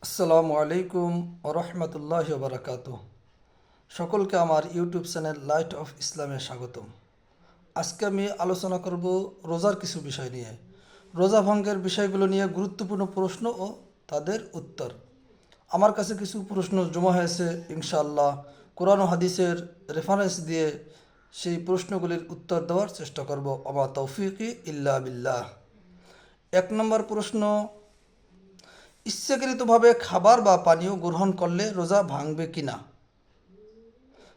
আসসালামু আলাইকুম ও রহমতুল্লাহি বারাকাতু। সকলকে আমার ইউটিউব চ্যানেল লাইট অফ ইসলামে স্বাগতম। আজকে আমি আলোচনা করব রোজার কিছু বিষয় নিয়ে। রোজা ভঙ্গের বিষয়গুলো নিয়ে গুরুত্বপূর্ণ প্রশ্ন ও তাদের উত্তর। আমার কাছে কিছু প্রশ্ন জমা হয়েছে, ইনশাআল্লাহ কোরআন ও হাদিসের রেফারেন্স দিয়ে সেই প্রশ্নগুলির উত্তর দেওয়ার চেষ্টা করব। আমা তৌফিকি ইল্লা বিল্লাহ। 1 নম্বর প্রশ্ন, ইচ্ছাকৃতভাবে খাবার বা পানীয় গ্রহণ করলে রোজা ভাঙবে কিনা?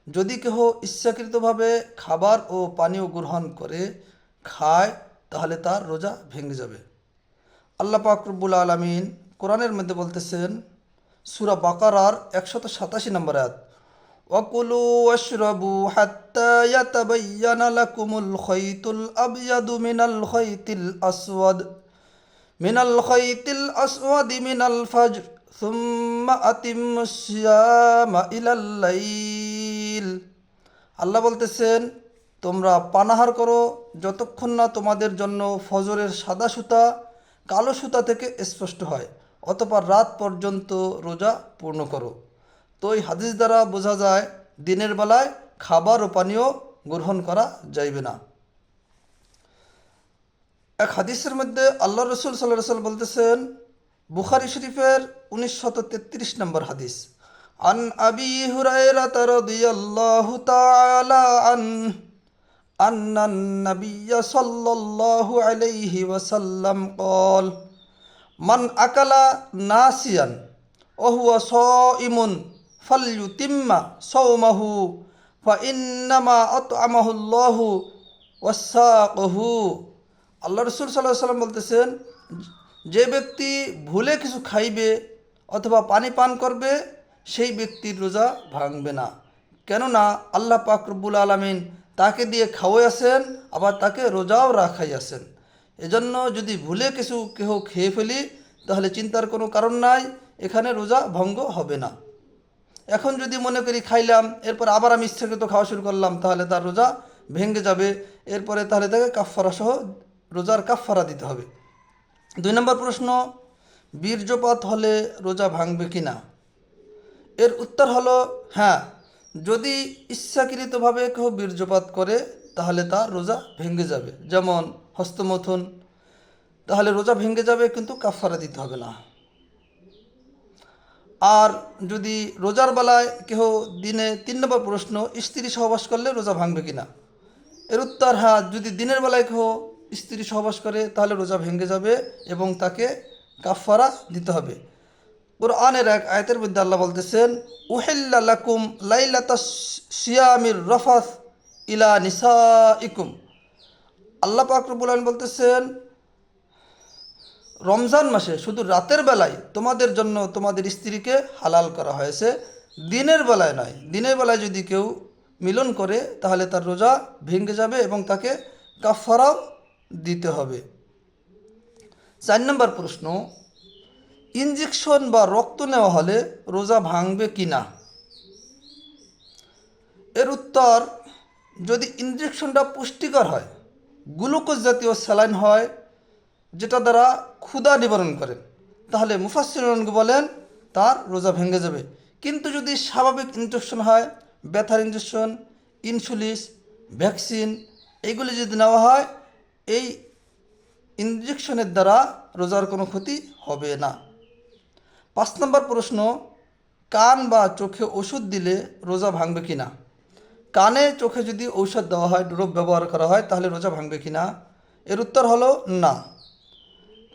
যদি কেহ ইচ্ছাকৃতভাবে খাবার ও পানীয় গ্রহণ করে খায়, তাহলে তার রোজা ভেঙে যাবে। আল্লাহ পাক রব্বুল আলামিন কোরআনের মধ্যে বলতেছেন, সূরা বাকারার 187 নম্বর আয়াত, ওয়াকুলু ওয়াশরাবু হাত্তা ইয়াতাবায়্যানা লাকুমুল খাইতুল আবয়াদু মিনাল খাইতিল আসওয়াদি মিনাল ফাজর সুম্মা আতিম্মুস সিয়ামা ইলাল লাইল। আল্লাহ বলতেছেন, তোমরা পানাহার করো যতক্ষণ না তোমাদের জন্য ফজরের সাদা সুতা কালো সুতা থেকে স্পষ্ট হয়, অতঃপর রাত পর্যন্ত রোজা পূর্ণ করো। তো এই হাদিস দ্বারা বোঝা যায় দিনের বেলায় খাবার ও পানীয় গ্রহণ করা যাইবে না। এক হাদিসের মধ্যে আল্লাহ রসুল সাল্লাল্লাহু আলাইহি বলতেছেন, বুখারী শরীফের 1933 নম্বর হাদিস, আন আবি হুরায়রা রাদিয়াল্লাহু তাআলা আন্নান নাবিয়্য সাল্লাল্লাহু আলাইহি ওয়াসাল্লাম ক্বাল, মান আকালা নাসিয়ান ওয়া হুয়া সাইমুন ফালইউতিম্মা সাওমাহু ফা ইন্নামা আত'আমাহুল্লাহু ওয়াসাকাহু। আল্লাহ রসুল সাল্লাল্লাহু আলাইহি ওয়াসাল্লাম বলতেছেন, যে ব্যক্তি ভুলে কিছু খাইবে অথবা পানি পান করবে, সেই ব্যক্তির রোজা ভাঙবে না। কেননা আল্লাহ পাক রব্বুল আলামিন তাকে দিয়ে খাওয়াইয়াছেন, আবার তাকে রোজাও রাখাইয়াছেন। এজন্য যদি ভুলে কিছু কেহ খেয়ে ফেলি, তাহলে চিন্তার কোনো কারণ নাই, এখানে রোজা ভঙ্গ হবে না। এখন যদি মনে করি খাইলাম, এরপর আবার আমি ইচ্ছাকৃত খাওয়া শুরু করলাম, তাহলে তার রোজা ভেঙে যাবে। এরপরে তাহলে তাকে কাফফারা সহ রোজার কাফফারা দিতে হবে। 2 নম্বর প্রশ্ন, বীর্যপাত হলে রোজা ভাঙবে কিনা? এর উত্তর হলো হ্যাঁ। যদি ইচ্ছাকৃতভাবে কেউ বীর্যপাত করে, তাহলে তার রোজা ভেঙে যাবে। যেমন হস্তমৈথুন, তাহলে রোজা ভেঙে যাবে, কিন্তু কাফফারা দিতে হবে না। আর যদি রোজার বেলায় কেহ দিনে 3 নম্বর প্রশ্ন, স্ত্রী সহবাস করলে রোজা ভাঙবে কিনা? এর উত্তর হ্যাঁ। যদি দিনের বেলায় কেহ স্ত্রী সহবাস করে, তাহলে রোজা ভেঙে যাবে এবং তাকে কাফফারা দিতে হবে। কুরআনের এক আয়াতের মধ্যে আল্লাহ বলতেছেন, উহিল্লা লাকুম লাইলাতাস সিয়ামির রাফাস ইলা নিসাইকুম। আল্লাহ পাক রব্বুল আলামিন বলতেছেন, রমজান মাসে শুধু রাতের বেলায় তোমাদের জন্য তোমাদের স্ত্রীকে হালাল করা হয়েছে, দিনের বেলায় নয়। দিনের বেলায় যদি কেউ মিলন করে, তাহলে তার রোজা ভেঙে যাবে এবং তাকে কাফফারাও দিতে হবে। 4 নম্বর প্রশ্ন, ইনজেকশন বা রক্ত নেওয়া হলে রোজা ভাঙবে কি না? এর উত্তর, যদি ইনজেকশনটা পুষ্টিকর হয়, গ্লুকোজ জাতীয় স্যালাইন হয়, যেটা দ্বারা ক্ষুধা নিবারণ করে, তাহলে মুফাসসিরুন বলেন তার রোজা ভেঙে যাবে। কিন্তু যদি স্বাভাবিক ইনজেকশন হয়, ব্যথার ইনজেকশন, ইনসুলিন, ভ্যাকসিন, এইগুলি যদি নেওয়া হয়, এই ইনজেকশনের দ্বারা রোজার কোনো ক্ষতি হবে না। 5 নম্বর প্রশ্ন, কান বা চোখে ওষুধ দিলে রোজা ভাঙবে কি না? কানে চোখে যদি ঔষধ দেওয়া হয়, ড্রপ ব্যবহার করা হয়, তাহলে রোজা ভাঙবে কি না? এর উত্তর হলো না।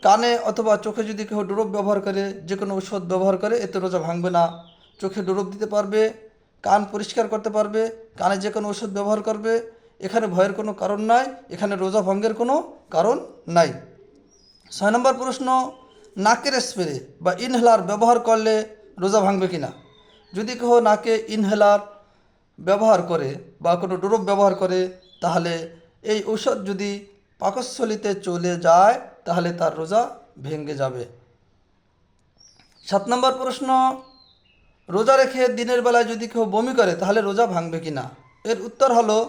কানে অথবা চোখে যদি কেউ ড্রপ ব্যবহার করে, যে কোনো ঔষধ ব্যবহার করে, এতে রোজা ভাঙবে না। চোখে ড্রপ দিতে পারবে, কান পরিষ্কার করতে পারবে, কানে যে কোনো ওষুধ ব্যবহার করবে, এখানে ভয়ের কোনো কারণ নাই, এখানে রোজা ভঙ্গের কোনো কারণ নাই। 6 নম্বর প্রশ্ন, নাকের স্প্রে বা ইনহেলার ব্যবহার করলে রোজা ভাঙবে কিনা? যদি কেউ নাকে ইনহেলার ব্যবহার করে বা কোনো ড্রপ ব্যবহার করে, তাহলে এই ঔষধ যদি পাকস্থলিতে চলে যায়, তাহলে তার রোজা ভেঙে যাবে। 7 নম্বর প্রশ্ন, রোজা রেখে দিনের বেলায় যদি কেউ বমি করে, তাহলে রোজা ভাঙবে কিনা? এর উত্তর হলো,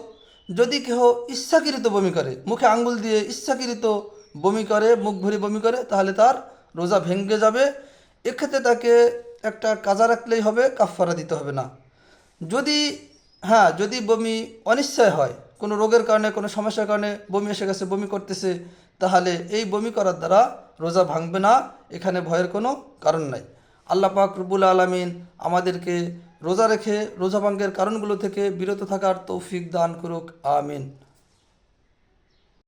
যদি কেউ ইচ্ছাকৃত বমি করে, মুখে আঙ্গুল দিয়ে ইচ্ছাকৃত বমি করে, মুখ ভরে বমি করে, তাহলে তার রোজা ভেঙে যাবে। এক্ষেত্রে তাকে একটা কাজা রাখলেই হবে, কাফারা দিতে হবে না। যদি যদি বমি অনিশ্চয় হয়, কোনো রোগের কারণে, কোনো সমস্যার কারণে বমি এসে গেছে, বমি করতেছে, তাহলে এই বমি করার দ্বারা রোজা ভাঙবে না, এখানে ভয়ের কোনো কারণ নাই। আল্লাহ পাক রব্বুল আলামিন আমাদেরকে রোজা রেখে রোজা ভঙ্গের কারণগুলো থেকে বিরত থাকার তৌফিক দান করুক, আমিন।